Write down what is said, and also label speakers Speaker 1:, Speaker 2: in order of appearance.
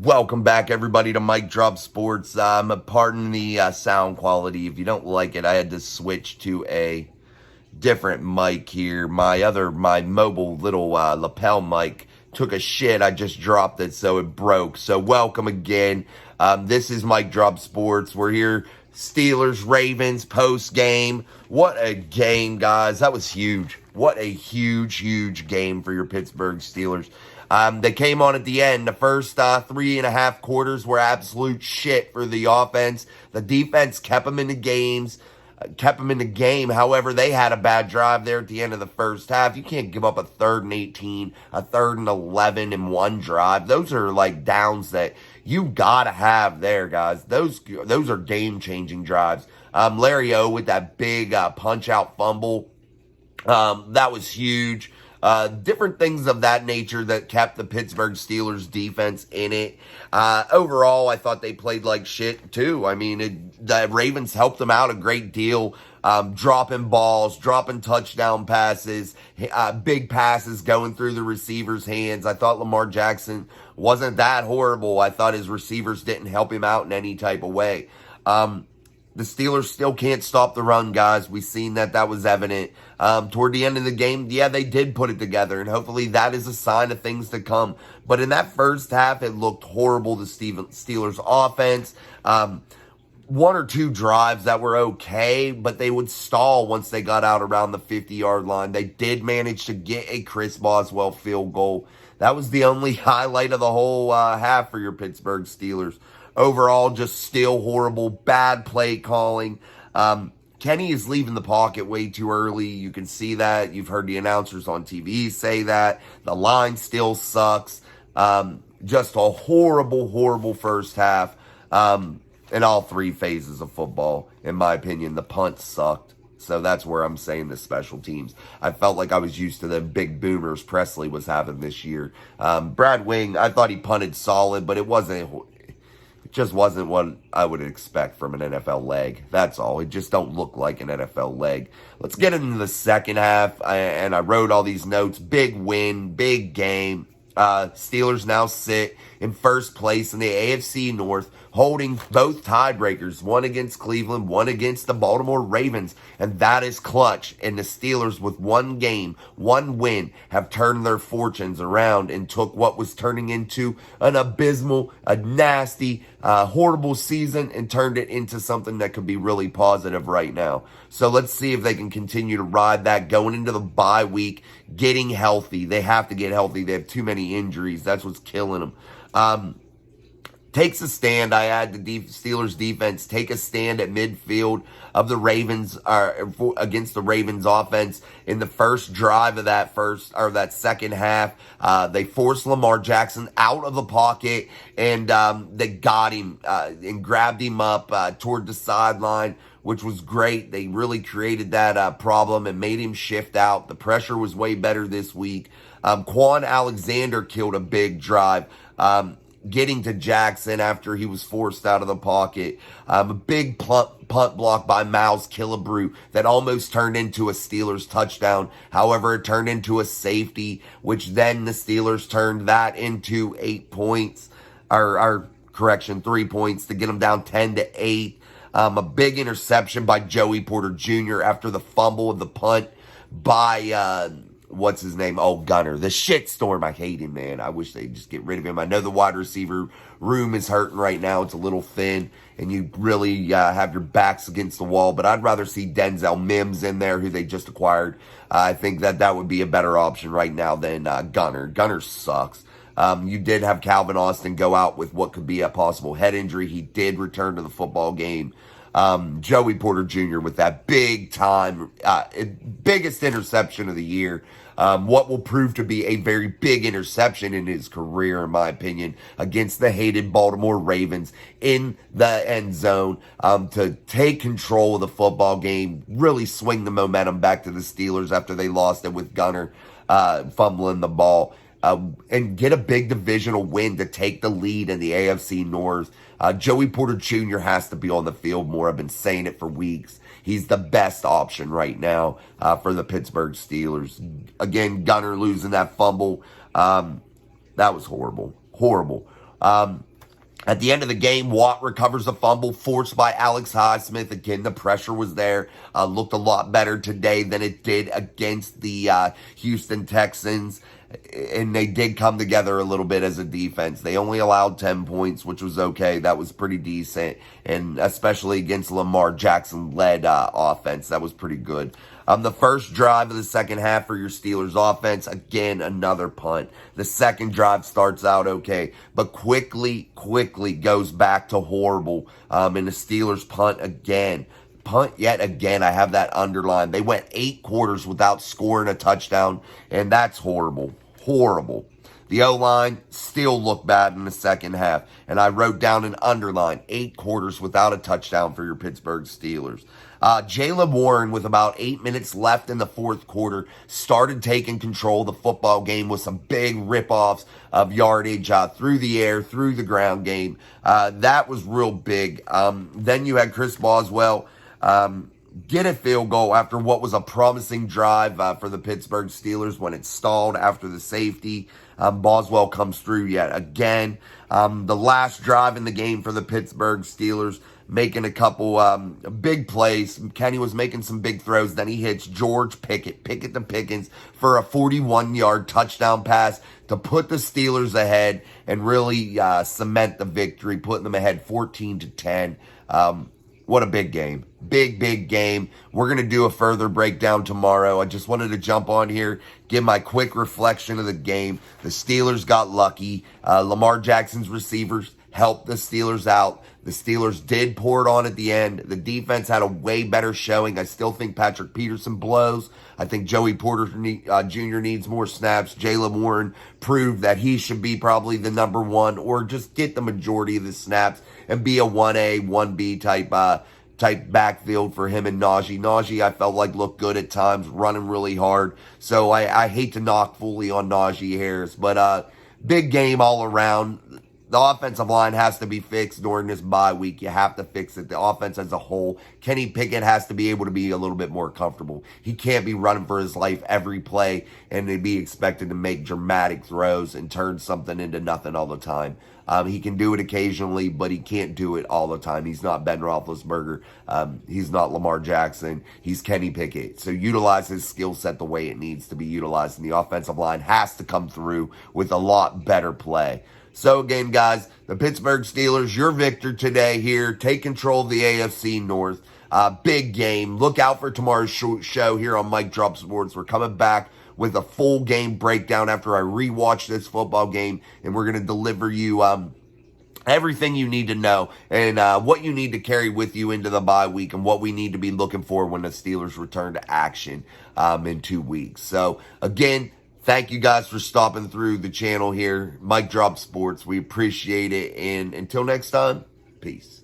Speaker 1: Welcome back, everybody, to Mike Drop Sports. Pardon the sound quality. If you don't like it, I had to switch to a different mic here. My mobile little lapel mic took a shit. I just dropped it, so it broke. So welcome again. This is Mike Drop Sports. We're here. Steelers, Ravens, post game. What a game, guys. That was huge. What a huge game for your Pittsburgh Steelers. They came on at the end. The first 3.5 quarters were absolute shit for the offense. The defense kept them in the game. However, they had a bad drive there at the end of the first half. You can't give up a 3rd and 18, a 3rd and 11 in one drive. Those are like downs that you gotta have there, guys. Those are game-changing drives. Larry O with that big punch-out fumble. That was huge. Different things of that nature that kept the Pittsburgh Steelers defense in it. Overall, I thought they played like shit too. I mean, the Ravens helped them out a great deal. Dropping balls, dropping touchdown passes, big passes going through the receivers' hands. I thought Lamar Jackson wasn't that horrible. I thought his receivers didn't help him out in any type of way. The Steelers still can't stop the run, guys. We've seen that was evident. Toward the end of the game, yeah, they did put it together, and hopefully that is a sign of things to come. But in that first half, it looked horrible, the Steelers' offense. 1 or 2 drives that were okay, but they would stall once they got out around the 50-yard line. They did manage to get a Chris Boswell field goal. That was the only highlight of the whole half for your Pittsburgh Steelers. Overall, just still horrible, bad play calling. Kenny is leaving the pocket way too early. You can see that. You've heard the announcers on TV say that. The line still sucks. Just a horrible first half in all 3 phases of football. In my opinion, the punt sucked. So that's where I'm saying the special teams. I felt like I was used to the big boomers Presley was having this year. Brad Wing, I thought he punted solid, but it just wasn't what I would expect from an NFL leg. That's all. It just don't look like an NFL leg. Let's get into the second half. And I wrote all these notes. Big win, big game. Steelers now sit in first place in the AFC North, holding both tiebreakers, one against Cleveland, one against the Baltimore Ravens, and that is clutch. And the Steelers, with one game, one win, have turned their fortunes around and took what was turning into an abysmal, a nasty, horrible season and turned it into something that could be really positive right now. So let's see if they can continue to ride that going into the bye week, getting healthy. They have to get healthy. They have too many injuries. That's what's killing them. Takes a stand. I had the Steelers defense take a stand at midfield of the Ravens against the Ravens offense in the first drive of that second half. They forced Lamar Jackson out of the pocket and they got him and grabbed him up toward the sideline, which was great. They really created that problem and made him shift out. The pressure was way better this week. Quan Alexander killed a big drive. Getting to Jackson after he was forced out of the pocket. A big punt block by Miles Killebrew that almost turned into a Steelers touchdown. However, it turned into a safety, which then the Steelers turned that into 8 points. 3 points to get them down 10-8. A big interception by Joey Porter Jr. after the fumble of the punt by what's his name? Oh, Gunner. The shitstorm. I hate him, man. I wish they'd just get rid of him. I know the wide receiver room is hurting right now. It's a little thin, and you really have your backs against the wall. But I'd rather see Denzel Mims in there, who they just acquired. I think that would be a better option right now than Gunner. Gunner sucks. You did have Calvin Austin go out with what could be a possible head injury. He did return to the football game. Joey Porter Jr. with that big time, biggest interception of the year. What will prove to be a very big interception in his career, in my opinion, against the hated Baltimore Ravens in the end zone, to take control of the football game, really swing the momentum back to the Steelers after they lost it with Gunner, fumbling the ball. And get a big divisional win to take the lead in the AFC North. Joey Porter Jr. has to be on the field more. I've been saying it for weeks. He's the best option right now for the Pittsburgh Steelers. Again, Gunner losing that fumble. That was horrible. Horrible. At the end of the game, Watt recovers a fumble forced by Alex Highsmith. Again, the pressure was there. Looked a lot better today than it did against the Houston Texans. And they did come together a little bit as a defense. They only allowed 10 points, which was okay. That was pretty decent. And especially against Lamar Jackson-led offense, that was pretty good. The first drive of the second half for your Steelers offense, again, another punt. The second drive starts out okay, but quickly goes back to horrible. And the Steelers punt again. Punt yet again. I have that underlined. They went 8 quarters without scoring a touchdown, and that's horrible. Horrible. The O-line still looked bad in the second half, and I wrote down an underline, 8 quarters without a touchdown for your Pittsburgh Steelers. Jaylen Warren, with about 8 minutes left in the fourth quarter, started taking control of the football game with some big rip-offs of yardage through the air, through the ground game. That was real big. Then you had Chris Boswell get a field goal after what was a promising drive for the Pittsburgh Steelers when it stalled after the safety. Boswell comes through yet again. The last drive in the game for the Pittsburgh Steelers, making a couple big plays. Kenny was making some big throws. Then he hits George Pickett to Pickens for a 41-yard touchdown pass to put the Steelers ahead and really cement the victory, putting them ahead 14-10. What a big game. Big game. We're going to do a further breakdown tomorrow. I just wanted to jump on here, give my quick reflection of the game. The Steelers got lucky. Lamar Jackson's receivers helped the Steelers out. The Steelers did pour it on at the end. The defense had a way better showing. I still think Patrick Peterson blows. I think Joey Porter Jr. needs more snaps. Jaylen Warren proved that he should be probably the number one or just get the majority of the snaps and be a 1A, 1B type backfield for him and Najee. Najee, I felt like looked good at times, running really hard. So I hate to knock fully on Najee Harris, but big game all around. The offensive line has to be fixed during this bye week. You have to fix it. The offense as a whole. Kenny Pickett has to be able to be a little bit more comfortable. He can't be running for his life every play and to be expected to make dramatic throws and turn something into nothing all the time. He can do it occasionally, but he can't do it all the time. He's not Ben Roethlisberger. He's not Lamar Jackson. He's Kenny Pickett. So utilize his skill set the way it needs to be utilized. And the offensive line has to come through with a lot better play. So again, guys, the Pittsburgh Steelers, your victor today here. Take control of the AFC North. Big game. Look out for tomorrow's show here on Mike Drop Sports. We're coming back with a full game breakdown after I rewatch this football game, and we're going to deliver you everything you need to know and what you need to carry with you into the bye week and what we need to be looking for when the Steelers return to action in 2 weeks. So again, thank you guys for stopping through the channel here. Mike Drop Sports. We appreciate it. And until next time, peace.